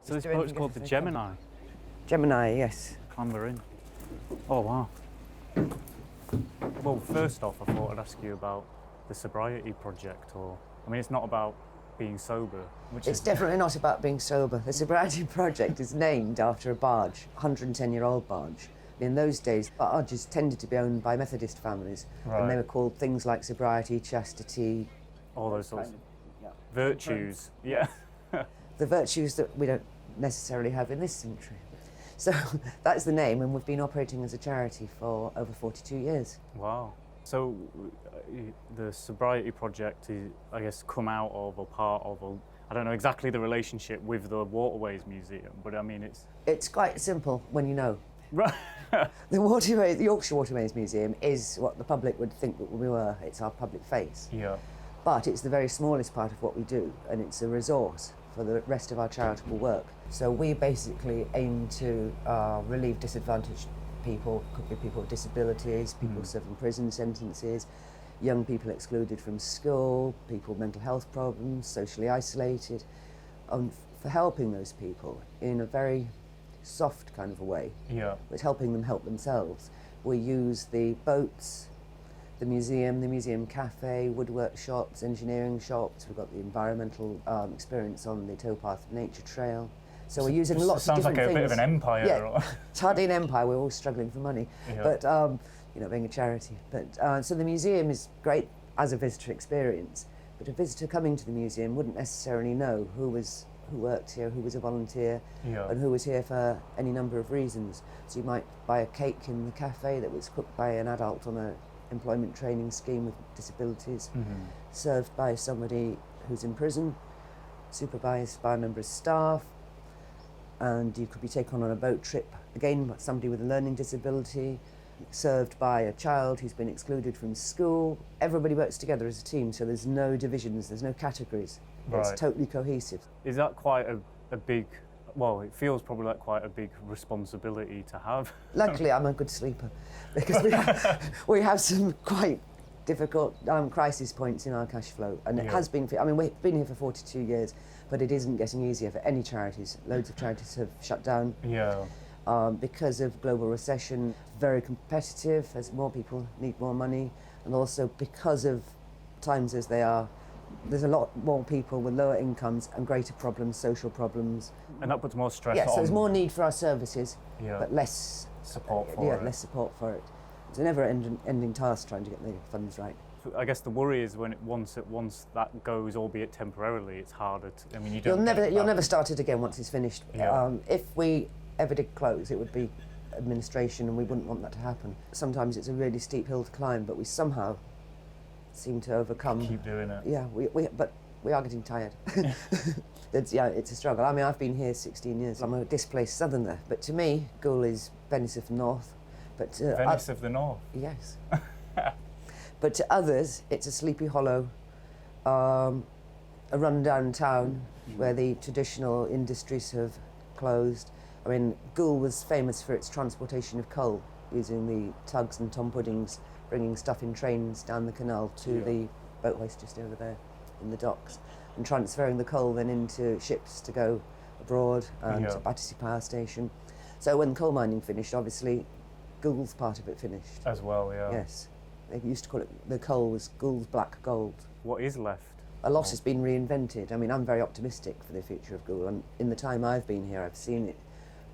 So this boat's called the Gemini. Gemini, yes. Clamber in. Oh wow. Well, first off, I thought I'd ask you about the Sobriety Project, it's not about being sober. It's definitely not about being sober. The Sobriety Project is named after a barge, a 110-year-old barge. In those days, barges tended to be owned by Methodist families, and they were called things like sobriety, chastity, all those sorts of virtues. Yeah. The virtues that we don't necessarily have in this century. So that's the name, and we've been operating as a charity for over 42 years. Wow. So the Sobriety Project is, I guess, come out of or part of, or I don't know exactly the relationship with the Waterways Museum, but I mean It's quite simple when you know. Right. The Yorkshire Waterways Museum is what the public would think that we were. It's our public face. Yeah. But it's the very smallest part of what we do, and it's a resource for the rest of our charitable work. So we basically aim to relieve disadvantaged people. Could be people with disabilities, people serving prison sentences, young people excluded from school, people with mental health problems, socially isolated, for helping those people in a very soft kind of a way. Yeah. It's helping them help themselves. We use the boats, the museum cafe, woodwork shops, engineering shops. We've got the environmental experience on the towpath nature trail. So we're using lots of different things. Sounds like a bit of an empire. Yeah, it's hardly an empire. We're all struggling for money, but being a charity. But so the museum is great as a visitor experience. But a visitor coming to the museum wouldn't necessarily know who worked here, who was a volunteer, and who was here for any number of reasons. So you might buy a cake in the cafe that was cooked by an adult on a employment training scheme with disabilities, served by somebody who's in prison, supervised by a member of staff, and you could be taken on a boat trip, again by somebody with a learning disability, served by a child who's been excluded from school. Everybody works together as a team, so there's no divisions, there's no categories. Right. It's totally cohesive. Is that quite a big, well, it feels probably like quite a big responsibility to have. Luckily, I'm a good sleeper, because we have some quite difficult crisis points in our cash flow, and it has been, we've been here for 42 years, but it isn't getting easier for any charities. Loads of charities have shut down. Yeah. Because of global recession, very competitive, as more people need more money, and also because of times as they are, there's a lot more people with lower incomes and greater problems, social problems. And that puts more stress on. Yes, so there's more need for our services, but less support for it. Less support for it. It's a never-ending task trying to get the funds right. I guess the worry is when once that goes, albeit temporarily, it's harder to. You'll never start it again once it's finished. Yeah. If we ever did close, it would be administration, and we wouldn't want that to happen. Sometimes it's a really steep hill to climb, but we somehow seem to overcome. Keep doing it. Yeah, but we are getting tired. It's a struggle. I've been here 16 years. I'm a displaced southerner, but to me, Goole is Venice of the North. But Venice of the North? Yes. But to others, it's a sleepy hollow, a run-down town where the traditional industries have closed. Goole was famous for its transportation of coal, using the tugs and Tom Puddings, bringing stuff in trains down the canal to the boat hoist just over there in the docks, and transferring the coal then into ships to go abroad and to Battersea Power Station. So when coal mining finished, obviously, Goole's part of it finished. As well, yeah. Yes. They used to call it, the coal was Goole's black gold. What is left? A lot has been reinvented. I'm very optimistic for the future of Goole, and in the time I've been here, I've seen it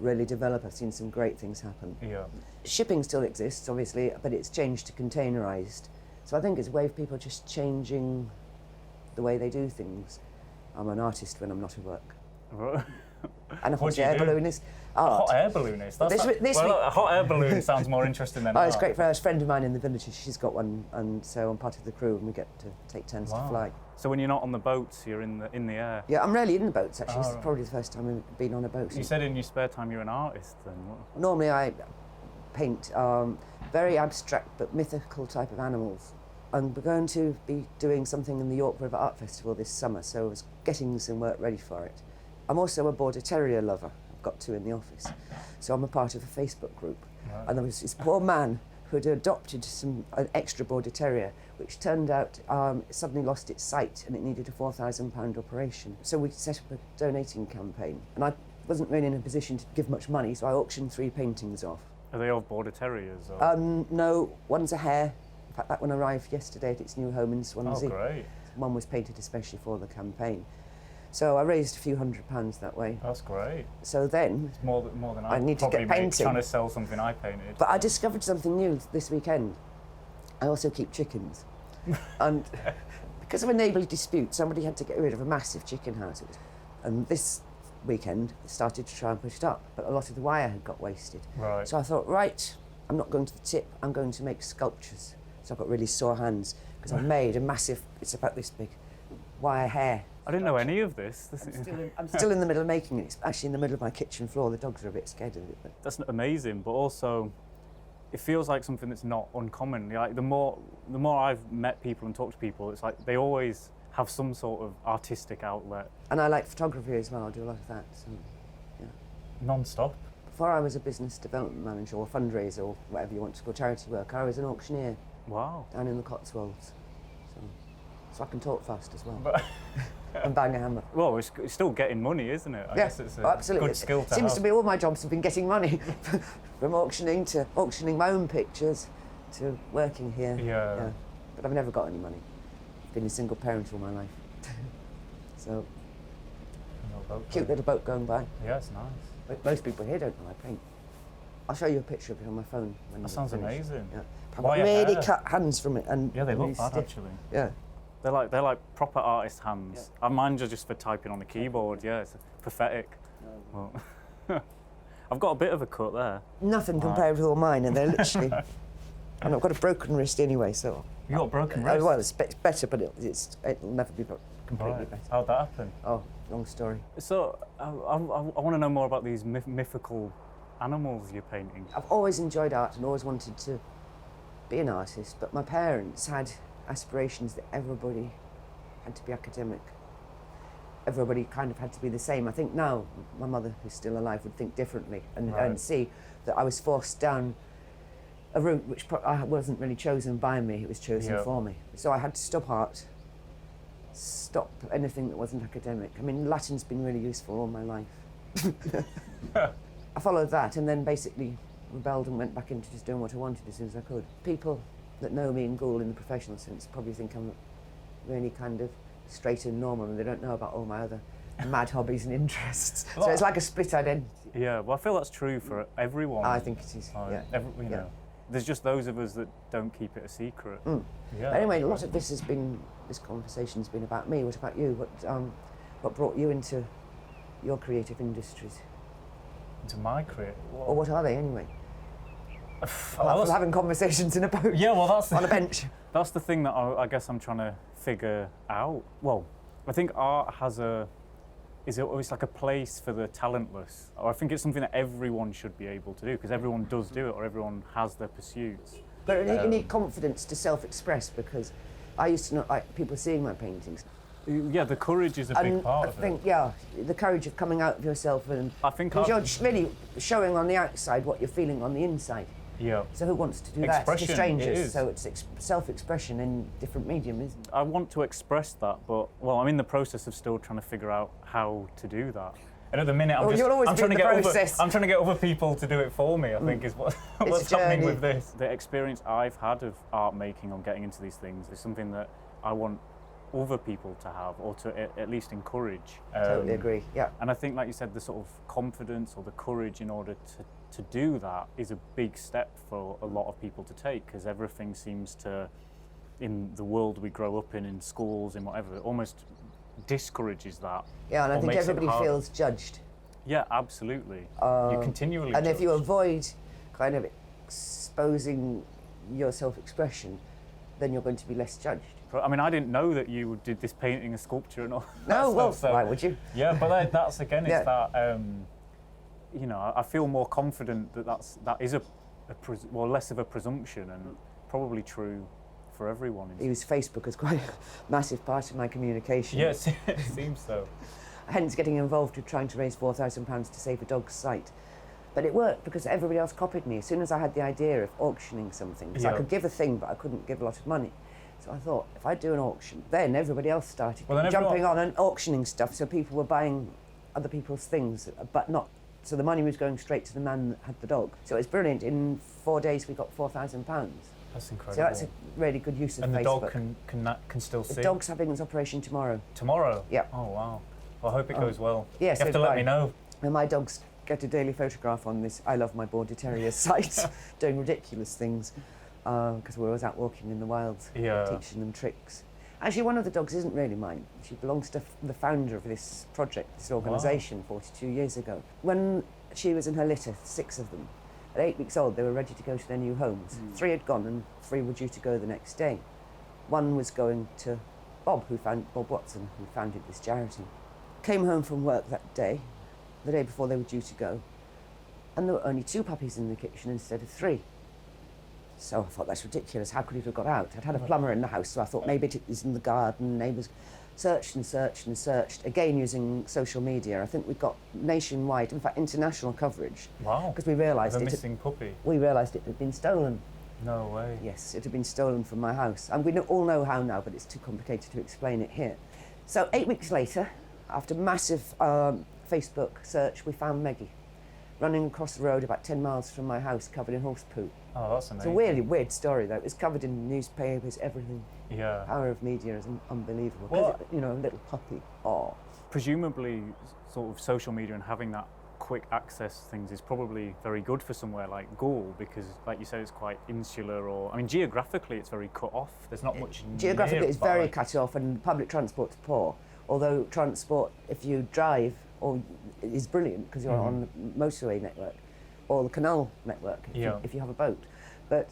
really develop. I've seen some great things happen. Yeah. Shipping still exists, obviously, but it's changed to containerised. So I think it's a way of people just changing the way they do things. I'm an artist when I'm not at work. And a hot air balloonist. Hot air balloonist? A hot air balloon sounds more interesting than it's great for a friend of mine in the village. She's got one, and so I'm part of the crew, and we get to take turns to fly. So when you're not on the boats, you're in the air? Yeah, I'm rarely in the boats, actually. It's probably the first time I've been on a boat. You said in your spare time you're an artist, then? Normally I paint very abstract but mythical type of animals. And we're going to be doing something in the York River Art Festival this summer, so I was getting some work ready for it. I'm also a Border Terrier lover. I've got two in the office. So I'm a part of a Facebook group. Right. And there was this poor man who had adopted an extra Border Terrier, which turned out suddenly lost its sight, and it needed a £4,000 operation. So we set up a donating campaign. And I wasn't really in a position to give much money, so I auctioned 3 paintings off. Are they of Border Terriers? Or? No, one's a hare. In fact, that one arrived yesterday at its new home in Swansea. Oh, great. One was painted especially for the campaign. So I raised a few £100 that way. That's great. So then... It's more than I need to get painting. Trying to sell something I painted. But I discovered something new this weekend. I also keep chickens. And because of a neighbourly dispute, somebody had to get rid of a massive chicken house. And this weekend, they started to try and put it up, but a lot of the wire had got wasted. Right. So I thought, right, I'm not going to the tip, I'm going to make sculptures. So I've got really sore hands, because I've made a massive, it's about this big, wire hair. I didn't know any of this. I'm still in the middle of making it. It's actually in the middle of my kitchen floor. The dogs are a bit scared of it. But. That's amazing, but also it feels like something that's not uncommon. Like the more I've met people and talked to people, it's like they always have some sort of artistic outlet. And I like photography as well. I do a lot of that. So, yeah. Non-stop. Before I was a business development manager or fundraiser or whatever you want to call charity work, I was an auctioneer. Wow. Down in the Cotswolds. So I can talk fast as well. But and bang a hammer. Well, it's still getting money, isn't it? I guess it's a absolutely. good skill to have. Seems to be all my jobs have been getting money, from auctioning to auctioning my own pictures to working here. Yeah. But I've never got any money. I've been a single parent all my life. So, cute little boat going by. Yeah, it's nice. But most people here don't know I paint. I'll show you a picture of it on my phone. When That sounds finish. amazing. Yeah. I've got really cut hands from it. And yeah, they really look bad stiff. actually. Yeah. They're like proper artist hands. Yeah. Mine are just for typing on the keyboard. Yeah, it's pathetic. No. Well, I've got a bit of a cut there. Nothing compared with all mine, and they're literally. And I've got a broken wrist anyway, so. You got a broken wrist? Well, it's better, but it'll never be completely better. How'd that happen? Oh, long story. So I want to know more about these mythical animals you're painting. I've always enjoyed art and always wanted to be an artist, but my parents had aspirations that everybody had to be academic. Everybody kind of had to be the same. I think now my mother, who's still alive, would think differently and see that I was forced down a route which I wasn't really chosen by me, it was chosen for me. So I had to stop art, stop anything that wasn't academic. I mean, Latin's been really useful all my life. I followed that and then basically rebelled and went back into just doing what I wanted as soon as I could. People that know me in Gould in the professional sense probably think I'm really kind of straight and normal, and they don't know about all my other mad hobbies and interests. Well, so it's like a split identity. Yeah, well, I feel that's true for everyone. I think it is, you know, there's just those of us that don't keep it a secret. Mm. Yeah, anyway, a lot of this conversation's been about me. What about you? What brought you into your creative industries? Into my career? Or what are they anyway? Apart from having conversations in a boat. Yeah, well, that's on a bench. That's the thing that I guess I'm trying to figure out. Well, I think art is always like a place for the talentless. Or I think it's something that everyone should be able to do, because everyone does do it, or everyone has their pursuits. But you need confidence to self-express, because I used to not like people seeing my paintings. Yeah, the courage is a big part of it. I think, the courage of coming out of yourself, and I think you're really showing on the outside what you're feeling on the inside. Yeah. So who wants to do that to strangers? So it's self-expression in different medium, isn't it? I want to express that, but I'm in the process of still trying to figure out how to do that. And at the minute, I'm trying to get other people to do it for me. I think is what's happening with this. The experience I've had of art making on getting into these things is something that I want other people to have, or to at least encourage. Totally agree. Yeah. And I think, like you said, the sort of confidence or the courage in order to do that is a big step for a lot of people to take, because everything seems to, in the world we grow up in schools, in whatever, it almost discourages that. Yeah, and I think everybody feels judged. Yeah, absolutely. You're continually and judged. If you avoid kind of exposing your self-expression, then you're going to be less judged. I mean, I didn't know that you did this painting and sculpture and all. No, well, why would you? Yeah, but that's again, it's that. You know, I feel more confident that is less of a presumption, and probably true for everyone. Use Facebook as quite a massive part of my communication. Yes, it seems so. Hence, getting involved with trying to raise £4,000 to save a dog's sight. But it worked because everybody else copied me. As soon as I had the idea of auctioning something, because I could give a thing, but I couldn't give a lot of money. So I thought, if I do an auction, then everybody else started jumping on and auctioning stuff. So people were buying other people's things, but not. So the money was going straight to the man that had the dog. So it was brilliant. In 4 days, we got £4,000. That's incredible. So that's a really good use of Facebook. And the dog can still see? The dog's having its operation tomorrow. Tomorrow? Yeah. Oh, wow. Well, I hope it goes well. Yes, you have to let me know. And my dogs get a daily photograph on this I Love My Border Terrier site, doing ridiculous things, because we're always out walking in the wilds, teaching them tricks. Actually, one of the dogs isn't really mine. She belongs to the founder of this project, this organisation, 42 years ago. When she was in her litter, 6 of them, at 8 weeks old, they were ready to go to their new homes. 3 had gone and 3 were due to go the next day. 1 was going to Bob Watson, who founded this charity. Came home from work that day, the day before they were due to go, and there were only 2 puppies in the kitchen instead of 3. So I thought, that's ridiculous, how could it have got out? I'd had a plumber in the house, so I thought maybe it was in the garden. Neighbours searched and searched and searched, again using social media. I think we got nationwide, in fact international coverage. Wow. Because we realised a missing puppy. We realised it had been stolen. No way. Yes, it had been stolen from my house. And we all know how now, but it's too complicated to explain it here. So 8 weeks later, after massive Facebook search, we found Meggie, running across the road about 10 miles from my house, covered in horse poo. Oh, that's amazing. It's a really weird story, though. It's covered in newspapers, everything. Yeah. Power of media is unbelievable. Well, you know, a little puppy. Oh. Presumably, sort of social media and having that quick access things is probably very good for somewhere like Gaul, because, like you said, it's quite insular. Or, I mean, geographically, it's very cut off. There's not much. Geographically, it's very cut off, and public transport's poor. Although transport, if you drive, is brilliant because you're on the motorway network or the canal network if you have a boat. But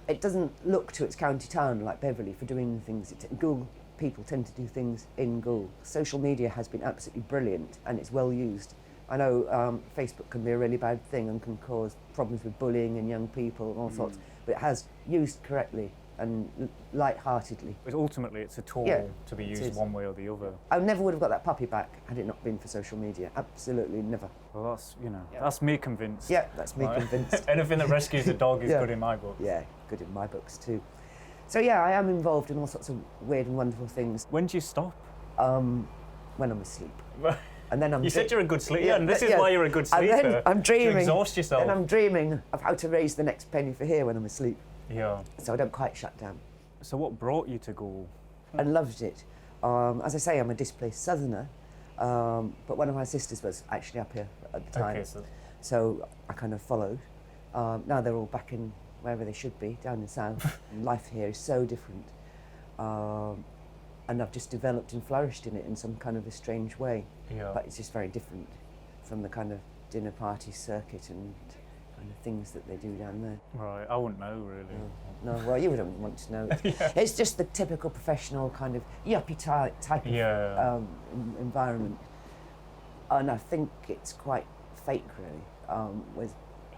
it doesn't look to its county town like Beverley for doing things. Gaul people tend to do things in Gaul. Social media has been absolutely brilliant and it's well used. I know Facebook can be a really bad thing and can cause problems with bullying in young people and all sorts, but it has used correctly and light-heartedly. But ultimately, it's a tool to be used one way or the other. I never would have got that puppy back had it not been for social media. Absolutely never. Well, that's, that's me convinced. Yeah, that's me convinced. Anything that rescues a dog is good in my book. Yeah, good in my books too. So yeah, I am involved in all sorts of weird and wonderful things. When do you stop? When I'm asleep. And then you said you're a good sleeper, and this is why you're a good sleeper. And then I'm dreaming. To exhaust yourself. And I'm dreaming of how to raise the next penny for here when I'm asleep. Yeah. So I don't quite shut down. So what brought you to Gaul? I loved it. As I say, I'm a displaced southerner, but one of my sisters was actually up here at the time. Okay, so I kind of followed. Now they're all back in wherever they should be, down in the south. Life here is so different. And I've just developed and flourished in it in some kind of a strange way. Yeah. But it's just very different from the kind of dinner party circuit and kind of things that they do down there. Right, I wouldn't know really. No, well, you wouldn't want to know. It's just the typical professional kind of yuppie type of environment. And I think it's quite fake, really. With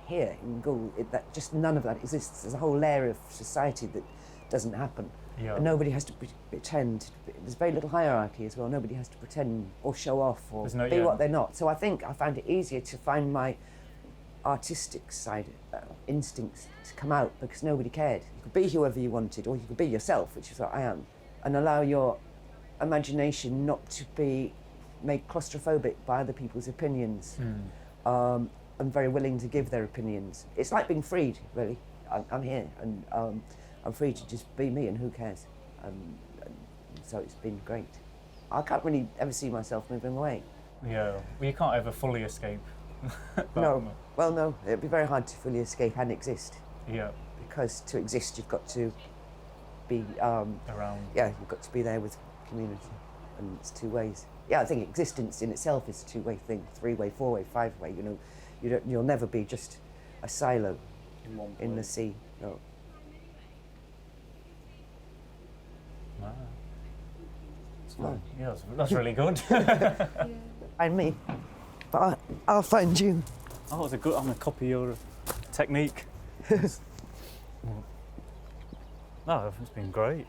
here in Gaul, that just none of that exists. There's a whole area of society that doesn't happen. Yeah. And nobody has to pretend. There's very little hierarchy as well. Nobody has to pretend or show off or be what they're not. So I think I found it easier to find my artistic side, instincts to come out because nobody cared. You could be whoever you wanted, or you could be yourself, which is what I am, and allow your imagination not to be made claustrophobic by other people's opinions. I'm very willing to give their opinions. It's like being freed, really. I'm here, and I'm free to just be me, and who cares? And so it's been great. I can't really ever see myself moving away. Yeah, well, you can't ever fully escape. No, well, no, it'd be very hard to fully escape and exist. Yeah. Because to exist, you've got to be around. Yeah, you've got to be there with community, and it's 2 ways. Yeah, I think existence in itself is a 2-way thing, 3-way, 4-way, 5-way. You'll never be just a silo in the sea. No. Wow. Yeah, that's really good. Find me, but I'll find you. Oh, it's I'm gonna copy your technique. No, it's been great.